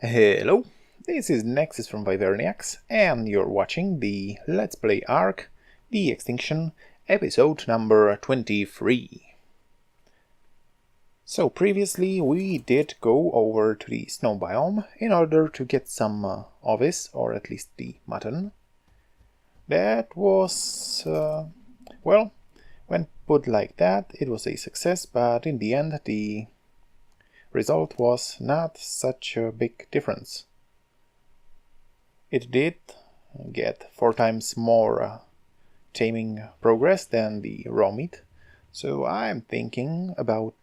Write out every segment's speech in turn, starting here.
Hello, this is Nexus from Viverniacs, and you're watching the Let's Play Ark, the Extinction, episode number 23. So previously we did go over to the snow biome in order to get some ovis, or at least the mutton. That was, well, when put like that, it was a success, but in the end the result was not such a big difference. It did get 4 times more taming progress than the raw meat, so I'm thinking about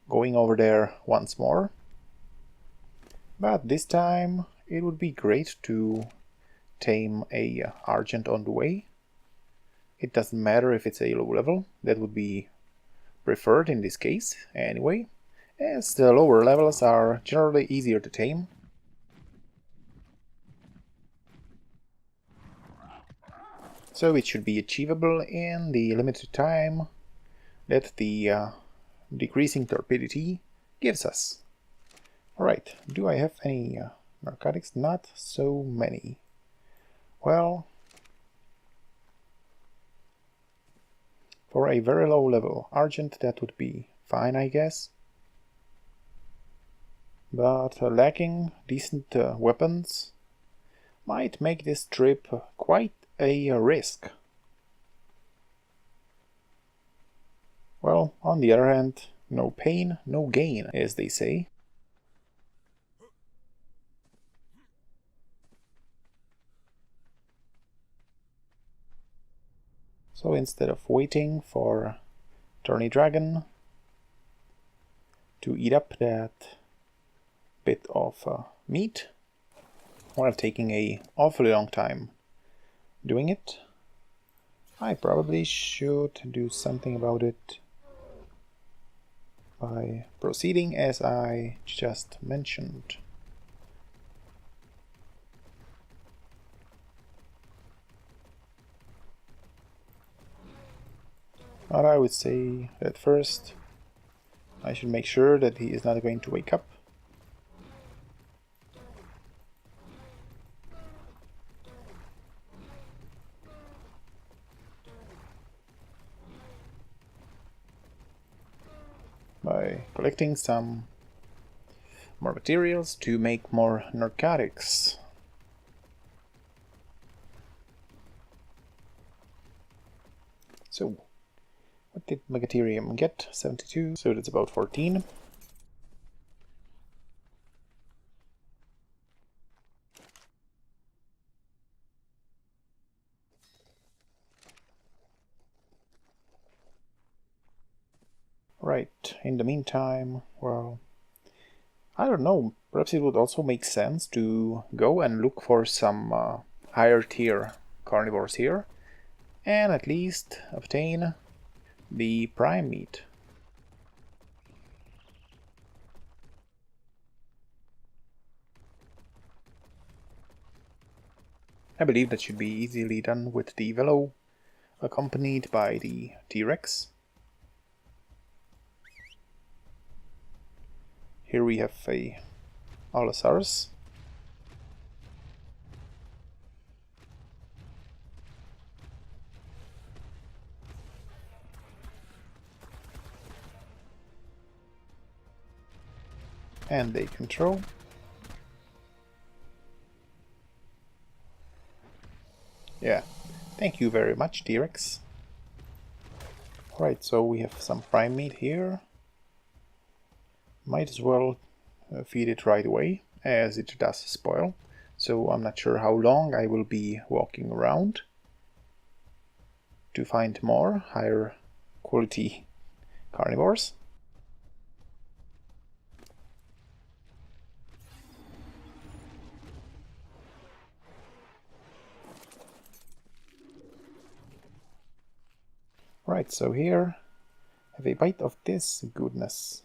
going over there once more. But this time it would be great to tame a Argent on the way. It doesn't matter if it's a low level, that would be preferred in this case anyway, as the lower levels are generally easier to tame. So it should be achievable in the limited time that the decreasing turbidity gives us. Alright, do I have any narcotics? Not so many. Well, for a very low level Argent that would be fine, I guess. But lacking decent weapons might make this trip quite a risk. Well, on the other hand, no pain, no gain, as they say. So instead of waiting for Turney Dragon to eat up that bit of meat, while taking a awfully long time doing it, I probably should do something about it by proceeding as I just mentioned. But I would say that first I should make sure that he is not going to wake up. By collecting some more materials to make more narcotics. So, what did Megatherium get? 72, so that's about 14. Right, in the meantime, well, I don't know, perhaps it would also make sense to go and look for some higher tier carnivores here, and at least obtain the prime meat. I believe that should be easily done with the Velo, accompanied by the T-Rex. Here we have a Allosaurus. And they control. Yeah, thank you very much, T-Rex. Alright, so we have some prime meat here. Might as well feed it right away, as it does spoil. So I'm not sure how long I will be walking around to find more higher quality carnivores. Right, so here, have a bite of this goodness.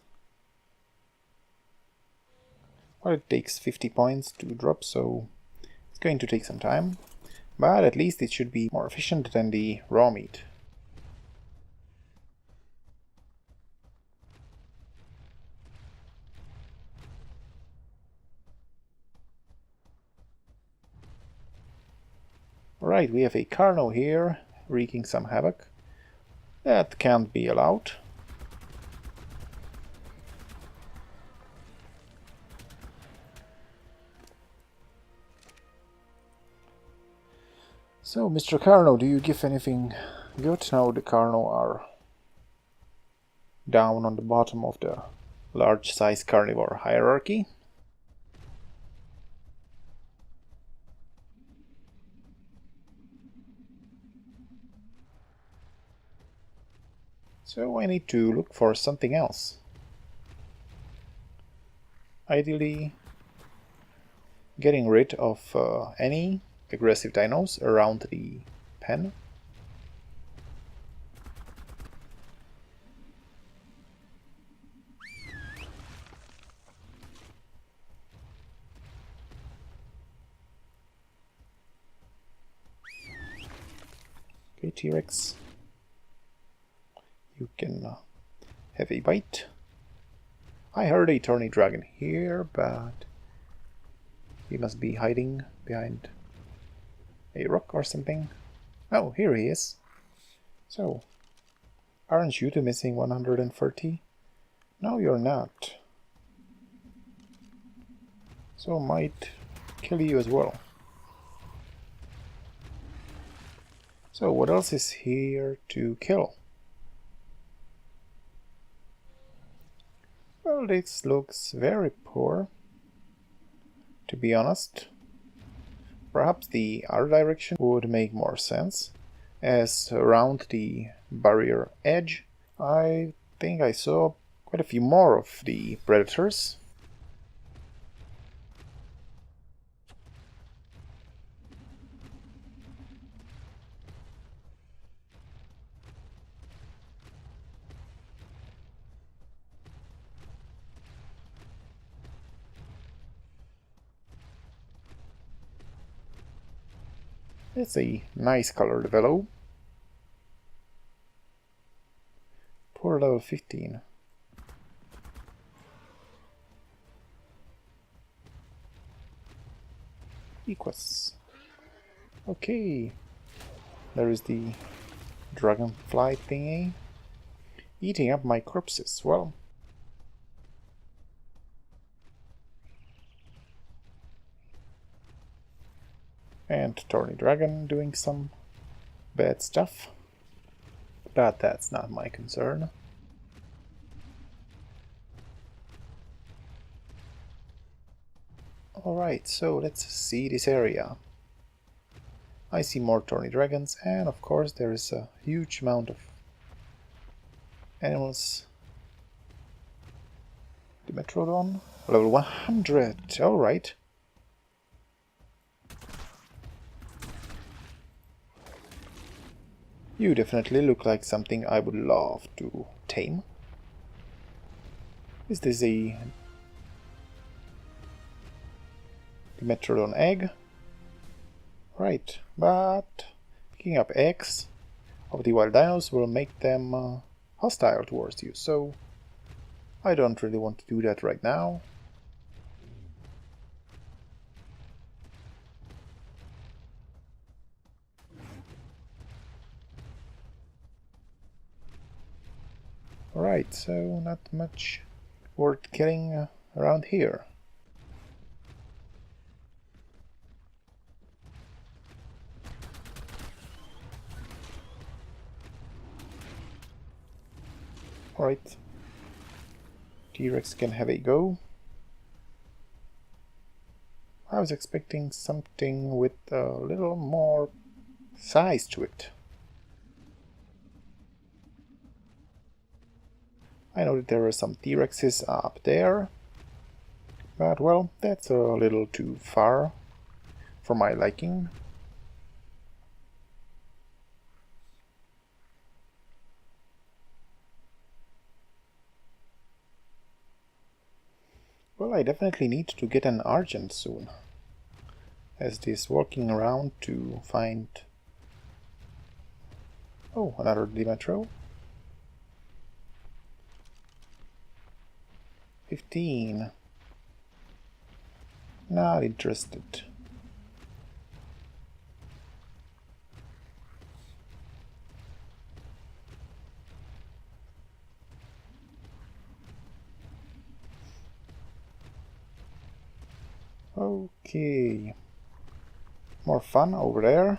Well, it takes 50 points to drop, so it's going to take some time. But at least it should be more efficient than the raw meat. Alright, we have a Carno here, wreaking some havoc. That can't be allowed. So, Mr. Carno, do you give anything good? Now the Carno are down on the bottom of the large size carnivore hierarchy. So I need to look for something else. Ideally, getting rid of any aggressive dinos around the pen. Okay, T-Rex. You can have a bite. I heard a tawny dragon here, but he must be hiding behind a rock or something. Oh, here he is. So, aren't you two missing 130? No, you're not. So might kill you as well. So what else is here to kill? Well, this looks very poor, to be honest. Perhaps the other direction would make more sense, as around the barrier edge I think I saw quite a few more of the predators. It's a nice colored velo. Poor level 15. Equus. Okay. There is the dragonfly thingy. Eating up my corpses. Well. And Tawny Dragon doing some bad stuff. But that's not my concern. Alright, so let's see this area. I see more Tawny Dragons, and of course there is a huge amount of animals. Dimetrodon, level 100, alright. You definitely look like something I would love to tame. Is this a Dimetrodon egg? Right, but picking up eggs of the wild dinos will make them hostile towards you, so I don't really want to do that right now. Alright, so not much worth killing around here. Alright, T-Rex can have a go. I was expecting something with a little more size to it. I know that there are some T-Rexes up there, but well, that's a little too far for my liking. Well, I definitely need to get an Argent soon, as this walking around to find... Oh, another Dimetro. 15. Not interested. Okay. More fun over there.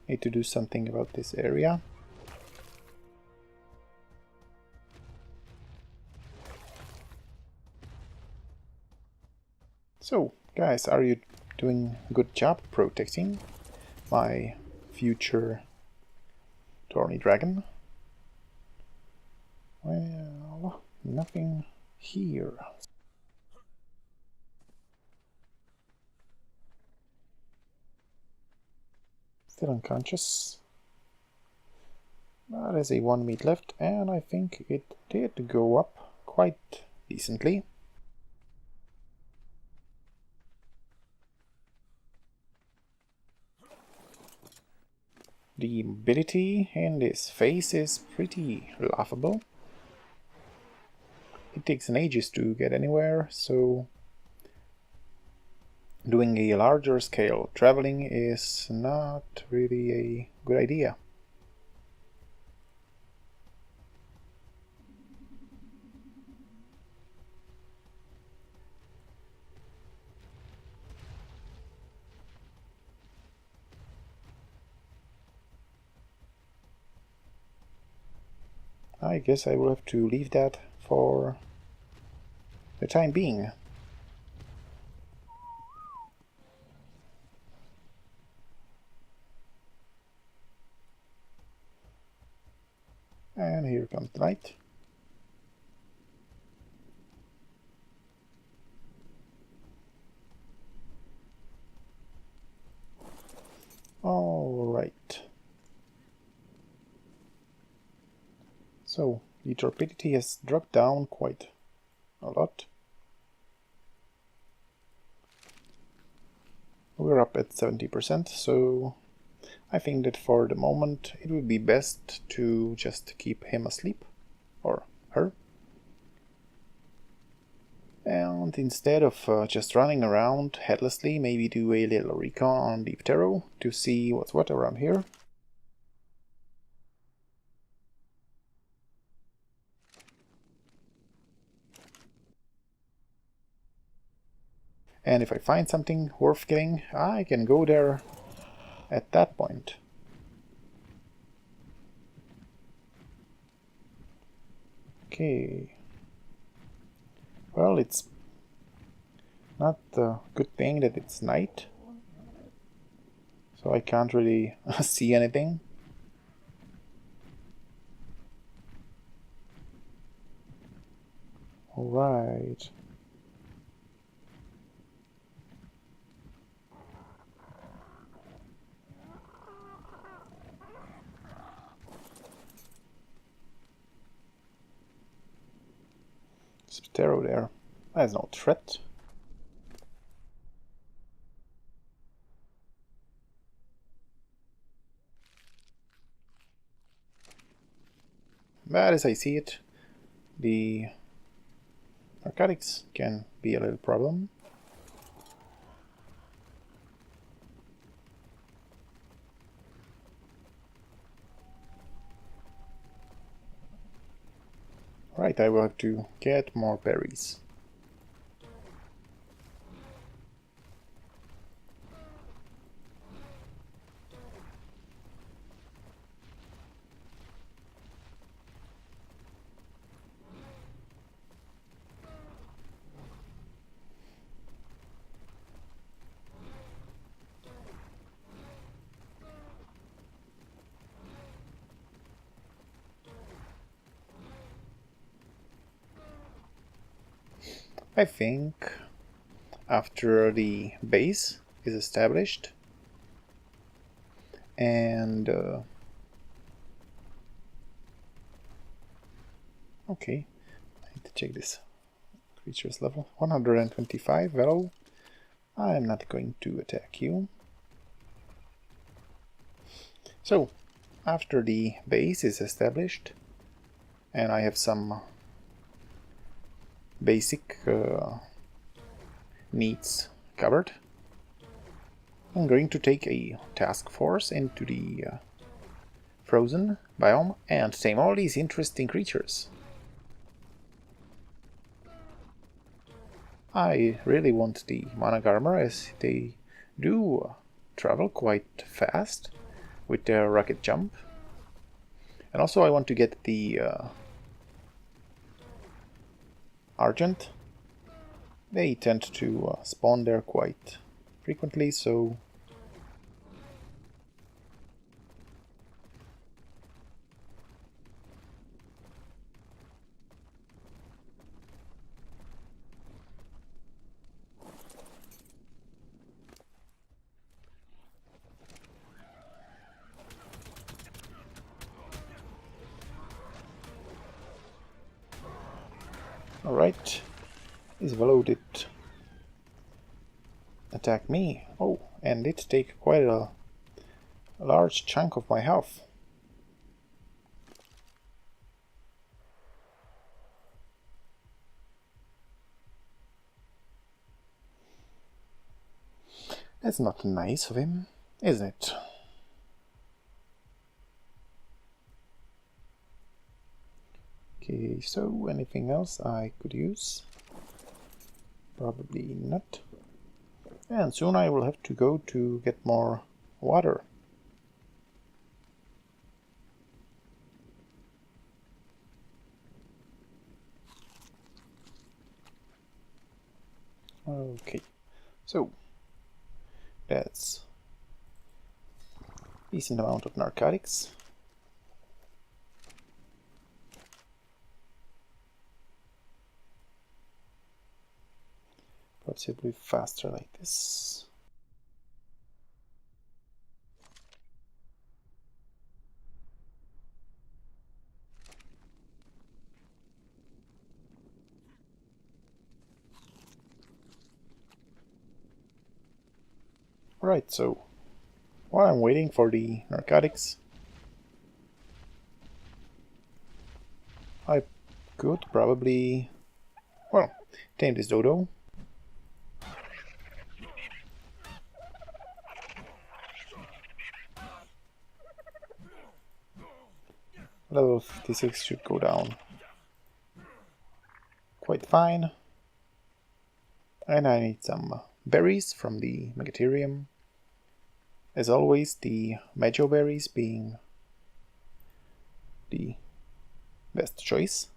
Need to do something about this area. So, guys, are you doing a good job protecting my future Tawny Dragon? Well, nothing here. Still unconscious. There's a 1 meat left, and I think it did go up quite decently. The mobility in this phase is pretty laughable. It takes an ages to get anywhere, so doing a larger scale traveling is not really a good idea. I guess I will have to leave that for the time being. And here comes the night. All right. So the torpidity has dropped down quite a lot. We're up at 70%, so I think that for the moment it would be best to just keep him asleep, or her. And instead of just running around headlessly, maybe do a little recon on Deep Terror to see what's what around here. And if I find something worth killing, I can go there at that point. Okay. Well, it's not a good thing that it's night, so I can't really see anything. All right. Sparrow there. That's no threat. But as I see it, the narcotics can be a little problem. Right, I will have to get more berries. I think after the base is established and okay, I need to check this creature's level. 125. Well, I'm not going to attack you. So after the base is established and I have some basic needs covered, I'm going to take a task force into the frozen biome and tame all these interesting creatures. I really want the Monarch armor, as they do travel quite fast with their rocket jump. And also I want to get the Argent. They tend to spawn there quite frequently, so... Alright, this fellow did attack me. Oh, and did take quite a large chunk of my health. That's not nice of him, is it? Okay, so anything else I could use? Probably not. And soon I will have to go to get more water. Okay, so that's a decent amount of narcotics. Possibly faster like this. Right, so while I'm waiting for the narcotics, I could probably, well, tame this Dodo. Level 56 should go down quite fine. And I need some berries from the Megatherium. As always, the Majo berries being the best choice.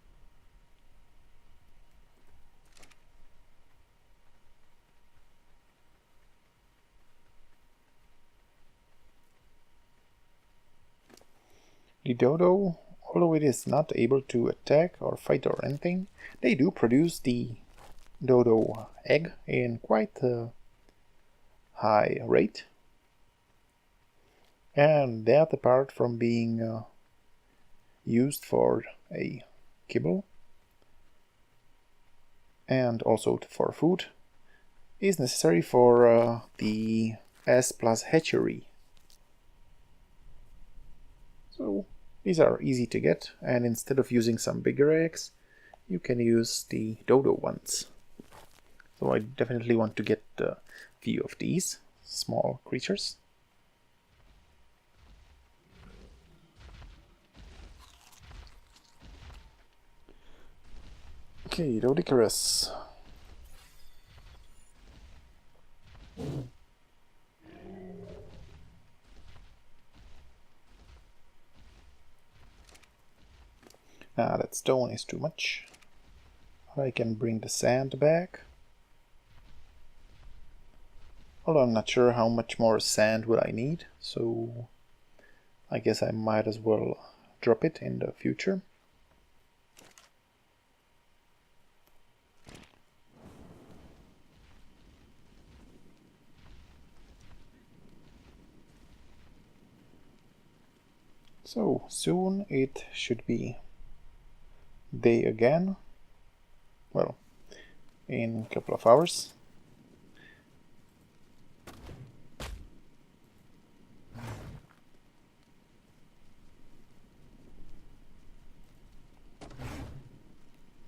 The Dodo, although it is not able to attack or fight or anything, they do produce the Dodo egg in quite a high rate. And that, apart from being used for a kibble and also for food, is necessary for the S+ hatchery. So these are easy to get, and instead of using some bigger eggs, you can use the Dodo ones. So I definitely want to get a few of these small creatures. Okay, Dodicarus. That stone is too much. I can bring the sand back. Although I'm not sure how much more sand will I need, so I guess I might as well drop it in the future. So soon it should be day again. Well, in a couple of hours.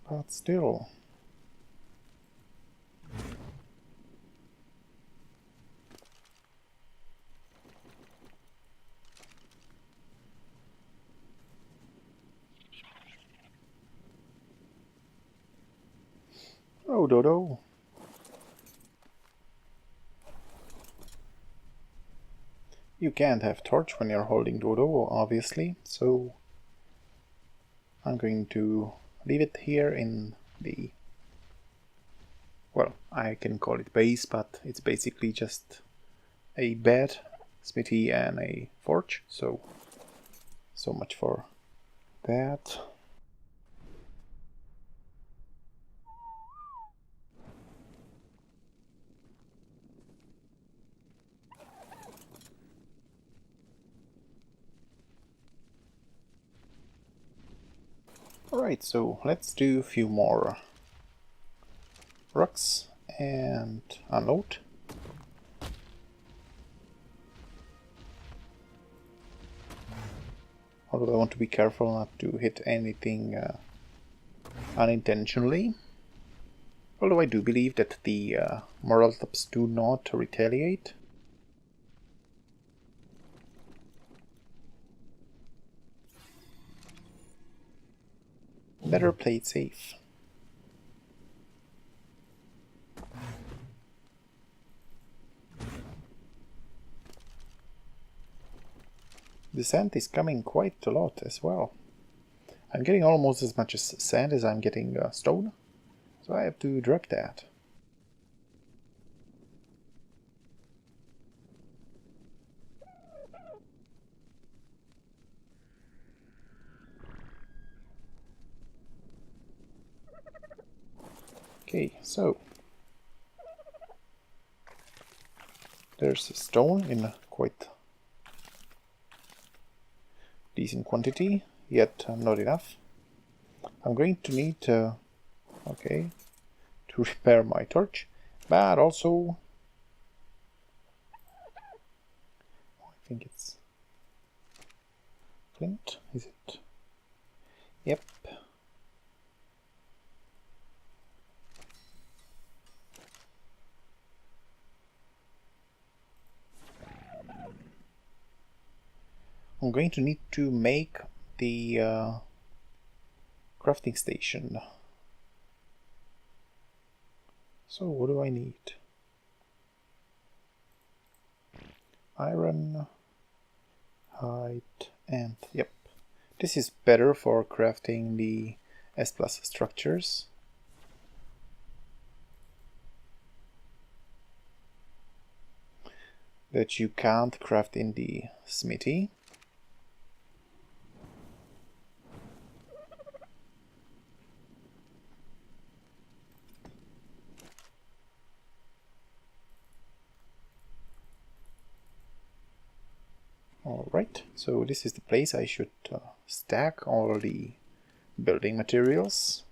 But still. Oh, Dodo. You can't have torch when you're holding Dodo, obviously, so I'm going to leave it here in the, well, I can call it base, but it's basically just a bed, smithy and a forge, so much for that. Alright, so let's do a few more rocks and unload. Although I want to be careful not to hit anything unintentionally. Although I do believe that the Moraltops do not retaliate. Better play it safe. The sand is coming quite a lot as well. I'm getting almost as much as sand as I'm getting stone, so I have to drop that. Okay, so there's stone in quite decent quantity, yet not enough. I'm going to need okay, to repair my torch, but also I think it's flint, is it? Yep. I'm going to need to make the crafting station. So what do I need? Iron, hide, and yep. This is better for crafting the S+ structures. That you can't craft in the smithy. Alright, so this is the place I should stack all the building materials.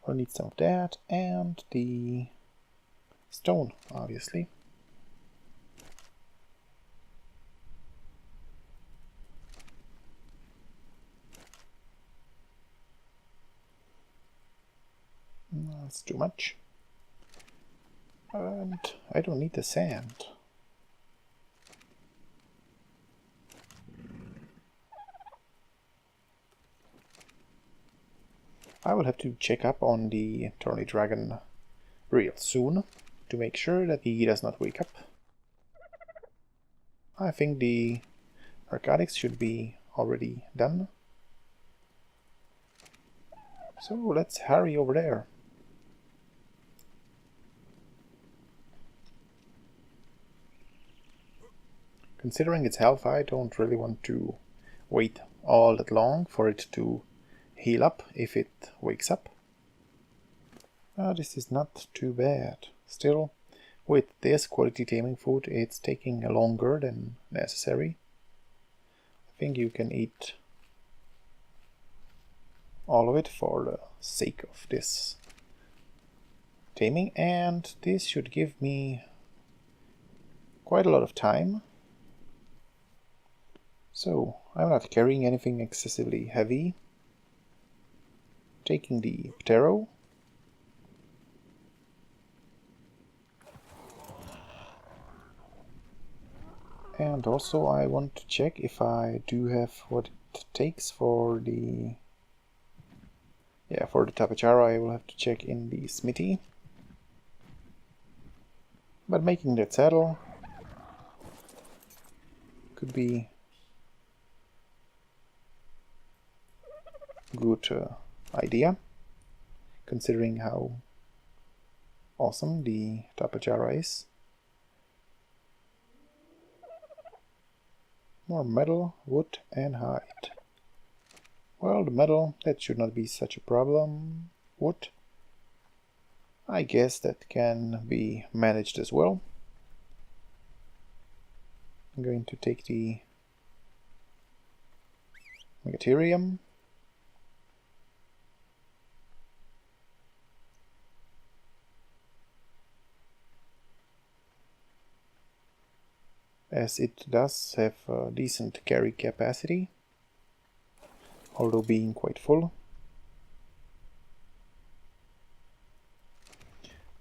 I'll need some of that and the stone, obviously. That's too much. And I don't need the sand. I will have to check up on the Thorny Dragon real soon to make sure that he does not wake up. I think the narcotics should be already done. So let's hurry over there. Considering its health, I don't really want to wait all that long for it to heal up if it wakes up. This is not too bad. Still, with this quality taming food, it's taking longer than necessary. I think you can eat all of it for the sake of this taming, and this should give me quite a lot of time. So, I'm not carrying anything excessively heavy. Taking the Ptero. And also I want to check if I do have what it takes for the... Yeah, for the Tapachara I will have to check in the smithy. But making that saddle could be a good idea, considering how awesome the Tapajara is. More metal, wood and hide. Well, the metal, that should not be such a problem. Wood, I guess that can be managed as well. I'm going to take the Megatherium. As it does have a decent carry capacity, although being quite full.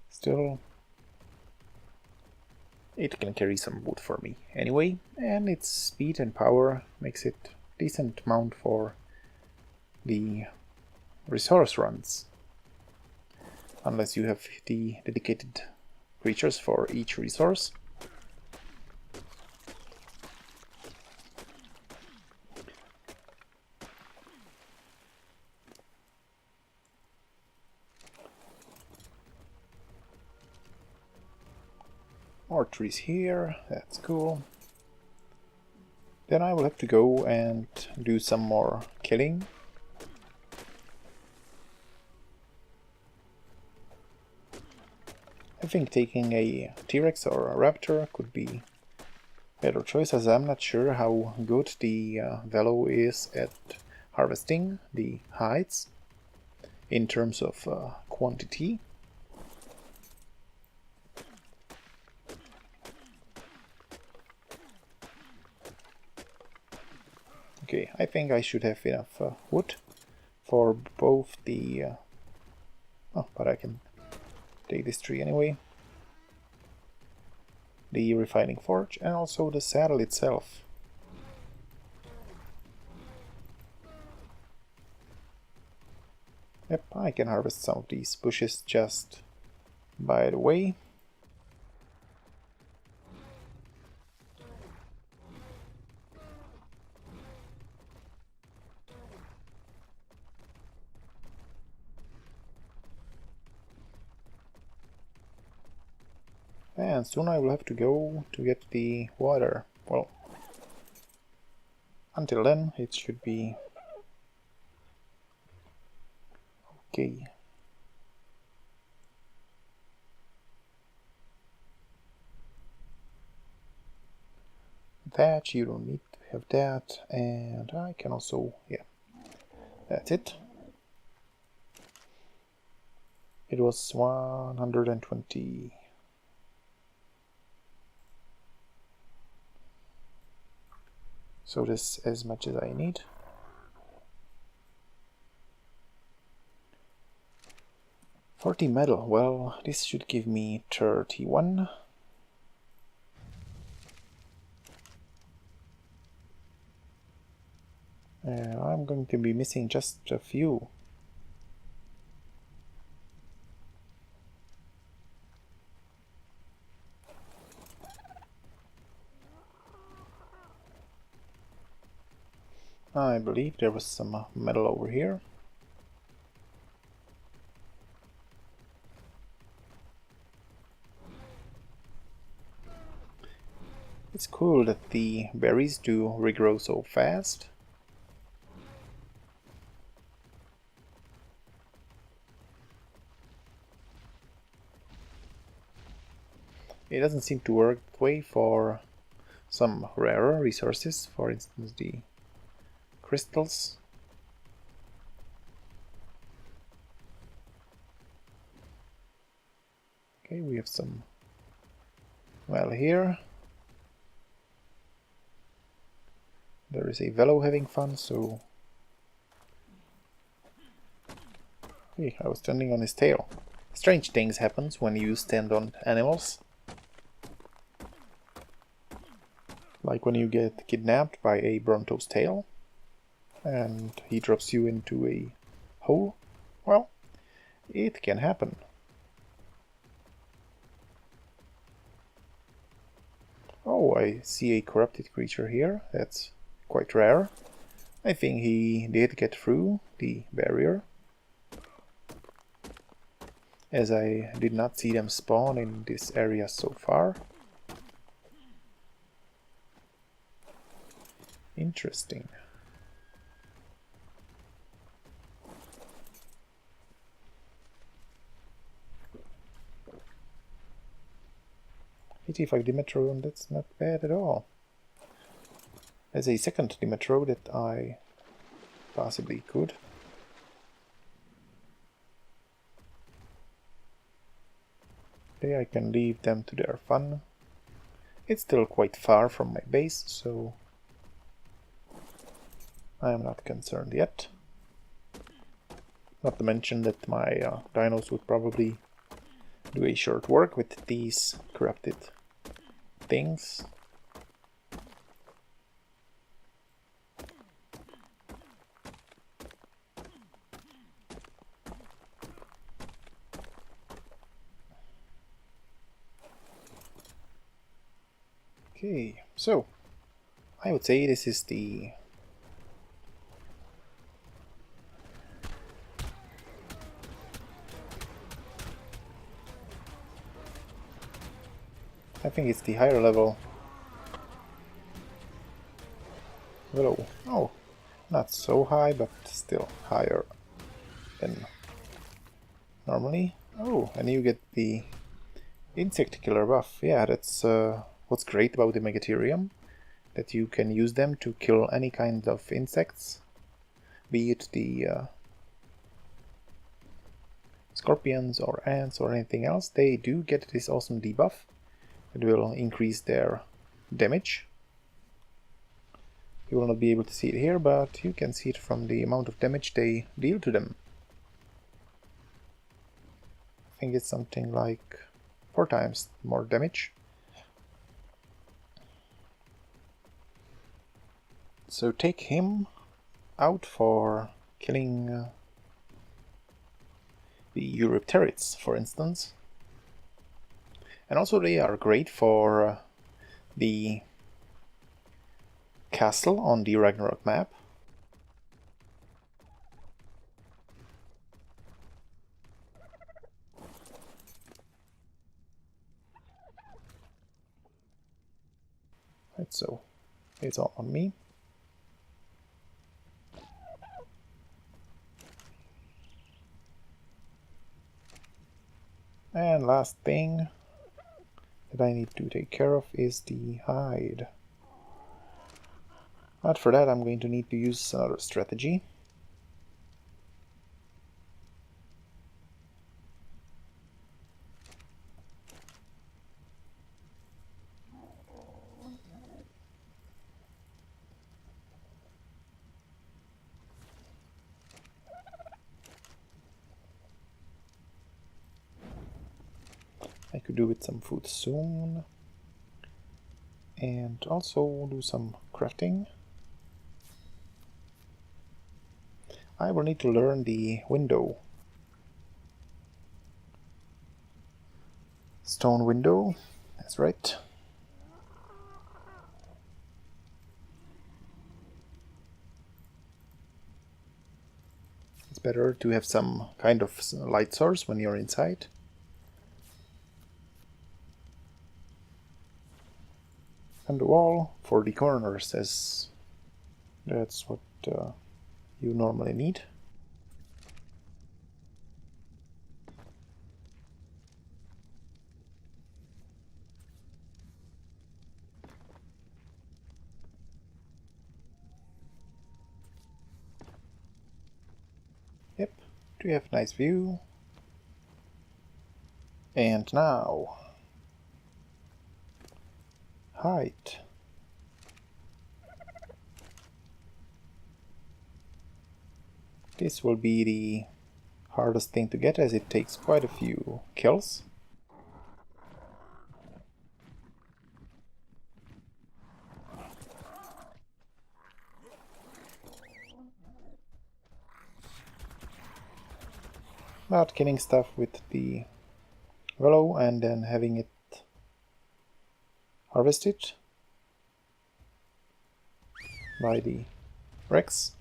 Still, it can carry some wood for me anyway, and its speed and power makes it a decent mount for the resource runs. Unless you have the dedicated creatures for each resource. More trees here, that's cool. Then I will have to go and do some more killing. I think taking a T-Rex or a Raptor could be a better choice, as I'm not sure how good the Velo is at harvesting the hides in terms of quantity. Okay, I think I should have enough wood for both the... oh, but I can take this tree anyway. The refining forge and also the saddle itself. Yep, I can harvest some of these bushes just by the way. And soon I will have to go to get the water. Well, until then it should be okay. That, you don't need to have that, and I can also, yeah, that's it. It was 120. So this is as much as I need. $40 metal, well, this should give me 31. I'm going to be missing just a few. I believe there was some metal over here. It's cool that the berries do regrow so fast. It doesn't seem to work that way for some rarer resources, for instance the crystals. Okay, we have some well here. There is a Velo having fun, so... Hey, I was standing on his tail. Strange things happen when you stand on animals. Like when you get kidnapped by a Bronto's tail and he drops you into a hole. Well, it can happen. Oh, I see a corrupted creature here. That's quite rare. I think he did get through the barrier, as I did not see them spawn in this area so far. Interesting. $85 Dimetrodon, that's not bad at all. There's a second Dimetro that I possibly could. There I can leave them to their fun. It's still quite far from my base, so I am not concerned yet. Not to mention that my dinos would probably do a short work with these corrupted things. Okay, so I would say this is the I think it's the higher level. Hello. Oh, not so high, but still higher than normally. Oh, and you get the insect killer buff. Yeah, that's what's great about the Megatherium, that you can use them to kill any kind of insects, be it the scorpions or ants or anything else. They do get this awesome debuff. It will increase their damage. You will not be able to see it here, but you can see it from the amount of damage they deal to them. I think it's something like 4 times more damage. So take him out for killing the Eurypterids, for instance. And also they are great for the castle on the Ragnarok map. Right, so it's all on me. And last thing that I need to take care of is the hide. But for that I'm going to need to use another strategy. I could do with some food soon, and also do some crafting. I will need to learn the window. Stone window, that's right. It's better to have some kind of light source when you're inside. And the wall for the corners, as that's what you normally need. Yep, do you have a nice view? And now height. This will be the hardest thing to get, as it takes quite a few kills. But killing stuff with the willow and then having it harvested by the Rex.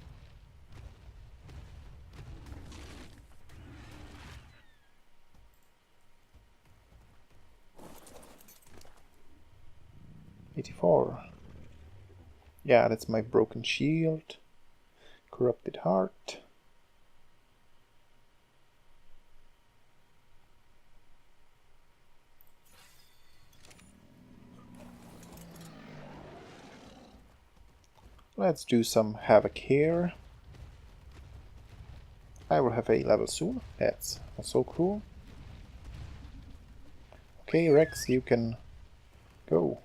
$84. Yeah, that's my broken shield. Corrupted heart. Let's do some havoc here. I will have a level soon. That's also cool. Okay, Rex, you can go.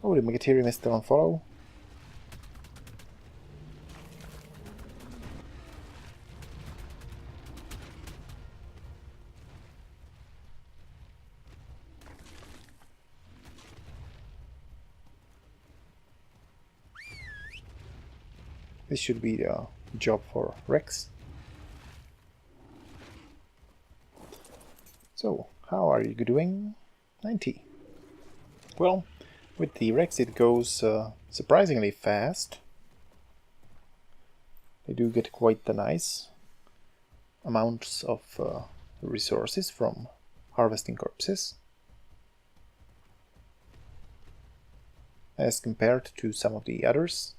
Oh, the Megatherium is still on follow. This should be the job for Rex. So, how are you doing? 90. Well, with the Rex it goes surprisingly fast. They do get quite the nice amounts of resources from harvesting corpses, as compared to some of the others.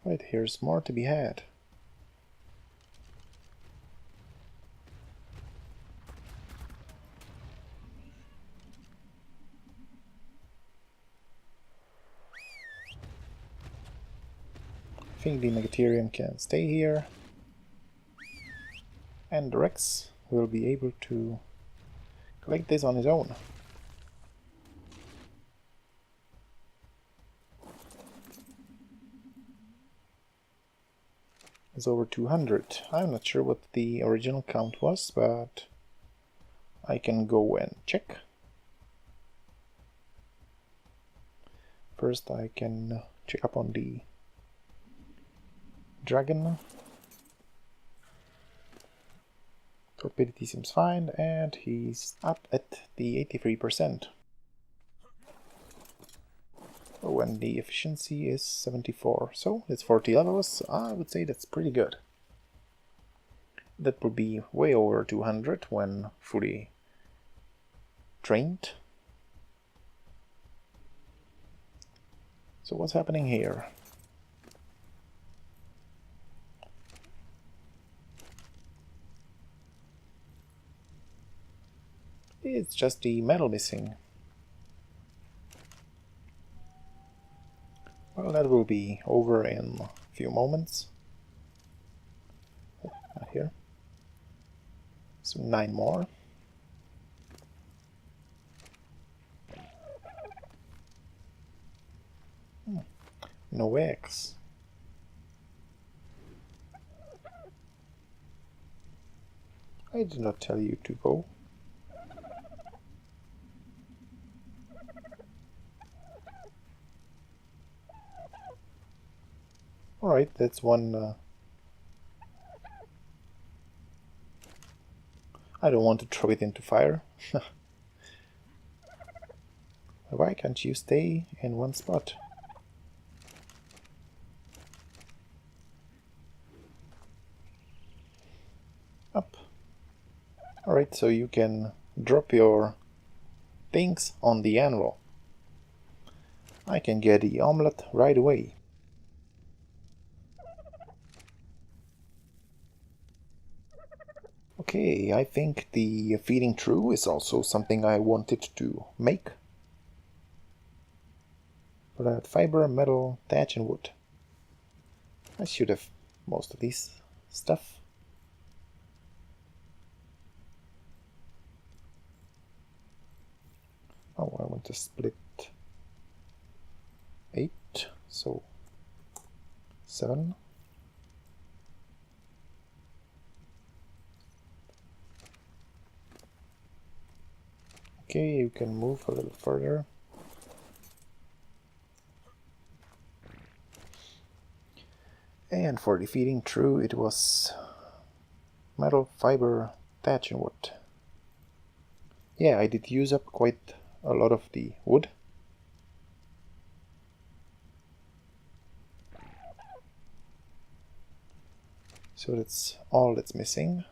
Right, here's more to be had. I think the Megatherium can stay here, and the Rex will be able to collect this on his own. It's over 200. I'm not sure what the original count was, but I can go and check. First I can check up on the dragon. Torpidity seems fine, and he's up at the 83%. Oh, and the efficiency is 74, so it's 40 levels. I would say that's pretty good. That would be way over 200 when fully trained. So what's happening here? It's just the medal missing. Well, that will be over in a few moments. Oh, not here. So 9 more. No eggs. I did not tell you to go. Alright, that's one. I don't want to throw it into fire. Why can't you stay in one spot? Up. Alright, so you can drop your things on the anvil. I can get the omelette right away. Okay, I think the feeding true is also something I wanted to make. For that, fiber, metal, thatch and wood. I should have most of these stuff. Oh, I want to split 8, so 7. Okay, you can move a little further. And for defeating true, it was metal, fiber, thatch and wood. Yeah, I did use up quite a lot of the wood. So that's all that's missing.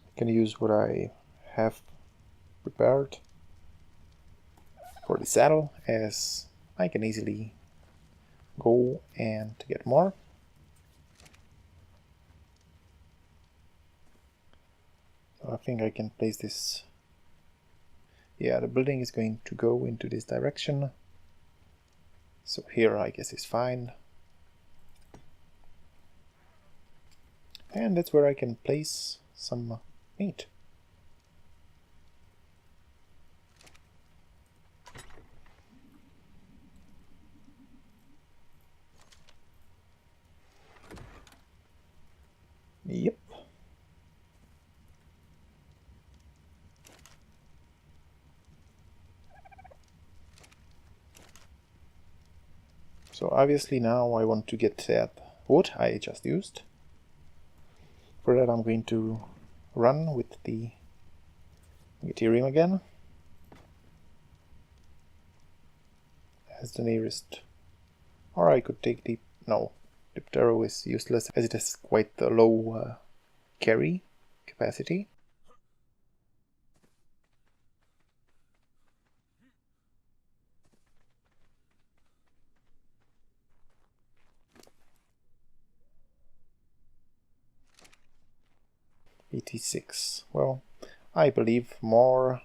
I can use what I have prepared for the saddle, as I can easily go and get more. So I think I can place this. Yeah, the building is going to go into this direction. So here I guess is fine. And that's where I can place some meat. Yep. So obviously now I want to get that wood I just used. For that I'm going to run with the Megatherium again as the nearest. Or I could take the... no, Diptero is useless as it has quite a low carry capacity. $86. Well, I believe more...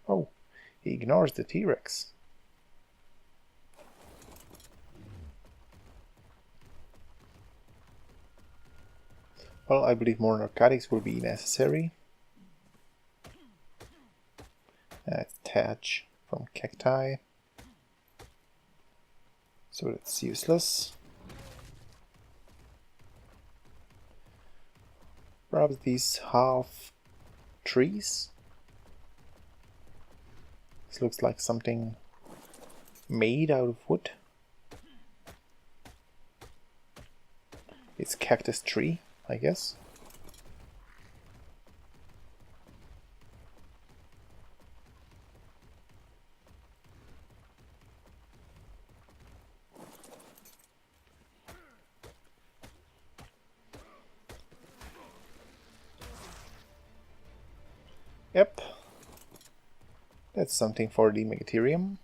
Oh, he ignores the T-Rex. Well, I believe more narcotics will be necessary. Attach from cacti. So that's useless. Perhaps these half trees. This looks like something made out of wood. It's cactus tree, I guess. Yep. That's something for the Megatherium.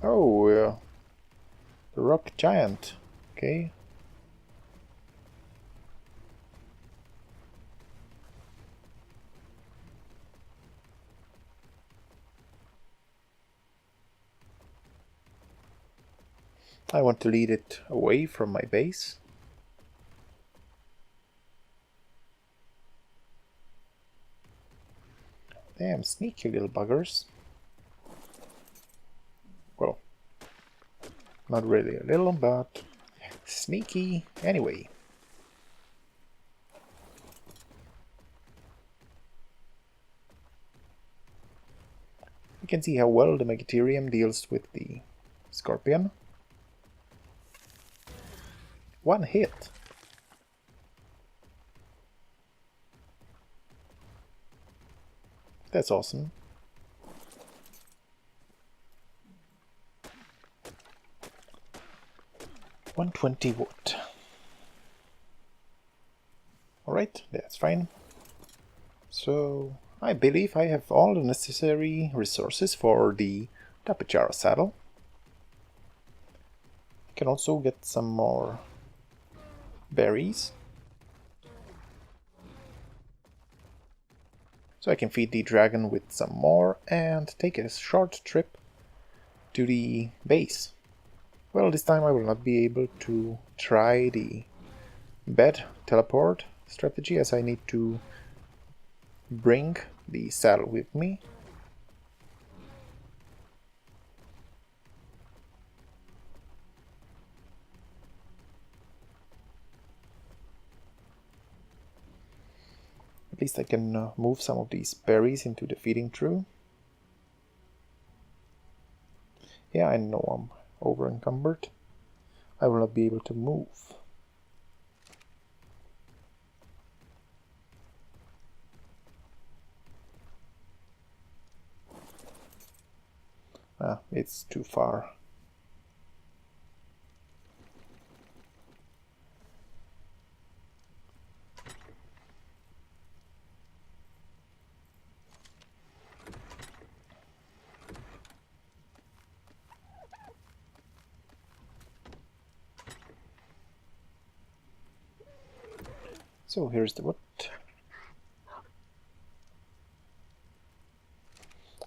Oh, the rock giant. Okay. I want to lead it away from my base. Damn, sneaky little buggers. Well, not really a little, but sneaky anyway. You can see how well the Megatherium deals with the Scorpion. One hit. That's awesome. $120 wood. Alright, that's fine. So I believe I have all the necessary resources for the Tapachara saddle. I can also get some more berries. So I can feed the dragon with some more and take a short trip to the base. Well, this time I will not be able to try the bed teleport strategy, as I need to bring the saddle with me. At least I can move some of these berries into the feeding trough. Yeah, I know I'm over encumbered. I will not be able to move. It's too far. So here's the wood.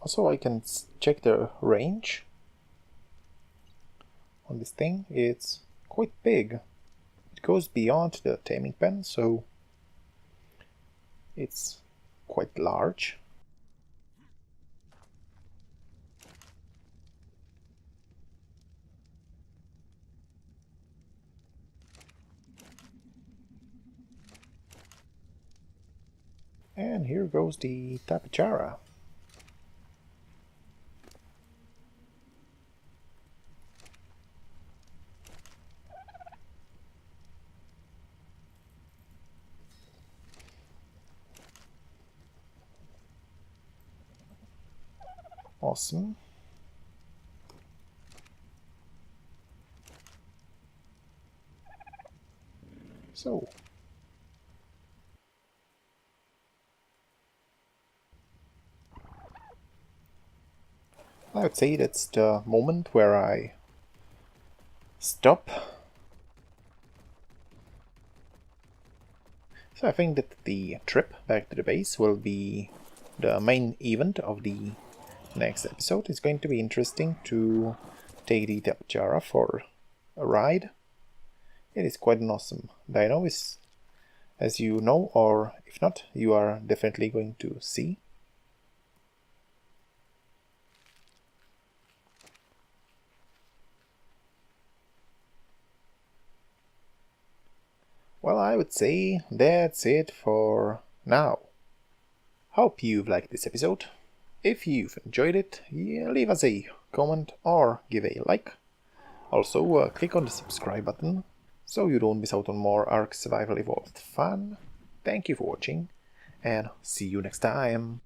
Also, I can check the range on this thing. It's quite big. It goes beyond the taming pen, so it's quite large. And here goes the tapachara. Awesome. So, I would say that's the moment where I stop. So I think that the trip back to the base will be the main event of the next episode. It's going to be interesting to take the tapachara for a ride. It is quite an awesome dino, as you know, or if not, you are definitely going to see. Well, I would say that's it for now. Hope you've liked this episode. If you've enjoyed it, leave us a comment or give a like. Also, click on the subscribe button so you don't miss out on more Ark Survival Evolved fun. Thank you for watching, and see you next time.